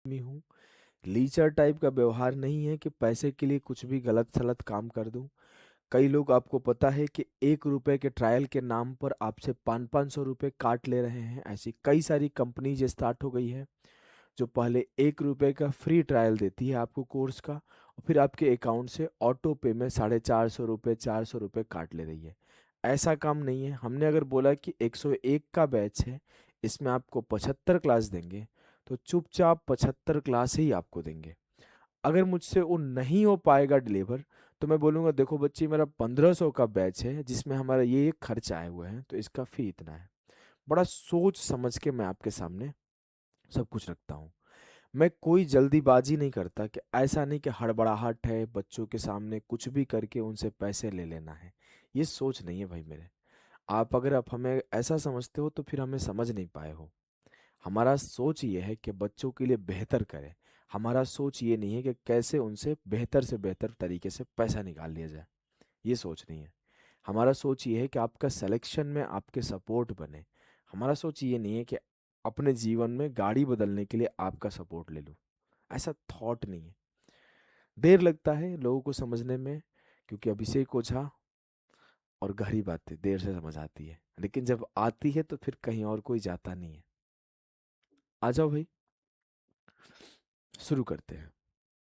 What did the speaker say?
आदमी हूँ। लीचर टाइप का व्यवहार नहीं है कि पैसे के लिए कुछ भी गलत सलत काम कर दूं। कई लोग, आपको पता है कि 1 रुपए के ट्रायल के नाम पर आपसे 500-500 रुपए काट ले रहे हैं। ऐसी कई सारी कंपनीज स्टार्ट हो गई है जो पहले 1 रुपए का फ्री ट्रायल देती है आपको कोर्स का, और फिर आपके अकाउंट से ऑटो पे में 450 रुपये 400 रुपये काट ले रही है। ऐसा काम नहीं है। हमने अगर बोला कि 101 का बैच है, इसमें आपको 75 क्लास देंगे, तो चुपचाप 75 क्लास ही आपको देंगे। अगर मुझसे वो नहीं हो पाएगा डिलीवर, तो मैं बोलूँगा देखो बच्ची, मेरा 1500 का बैच है जिसमें हमारा ये खर्च आए हुए हैं, तो इसका फ़ी इतना है। बड़ा सोच समझ के मैं आपके सामने सब कुछ रखता हूँ। मैं कोई जल्दीबाजी नहीं करता कि ऐसा नहीं कि हड़बड़ाहट है, बच्चों के सामने कुछ भी करके उनसे पैसे ले लेना है। ये सोच नहीं है भाई मेरे। आप हमें ऐसा समझते हो तो फिर हमें समझ नहीं पाए हो। हमारा सोच ये है कि बच्चों के लिए बेहतर करें। हमारा सोच ये नहीं है कि कैसे उनसे बेहतर से बेहतर तरीके से पैसा निकाल लिया जाए। ये सोच नहीं है। हमारा सोच ये है कि आपका सिलेक्शन में आपके सपोर्ट बने। हमारा सोच ये नहीं है कि अपने जीवन में गाड़ी बदलने के लिए आपका सपोर्ट ले लूं। ऐसा थॉट नहीं है। देर लगता है लोगों को समझने में, क्योंकि अभिषेक ओझा और गहरी बातें देर से समझ आती है, लेकिन जब आती है तो फिर कहीं और कोई जाता नहीं है। आ जाओ भाई, शुरू करते हैं।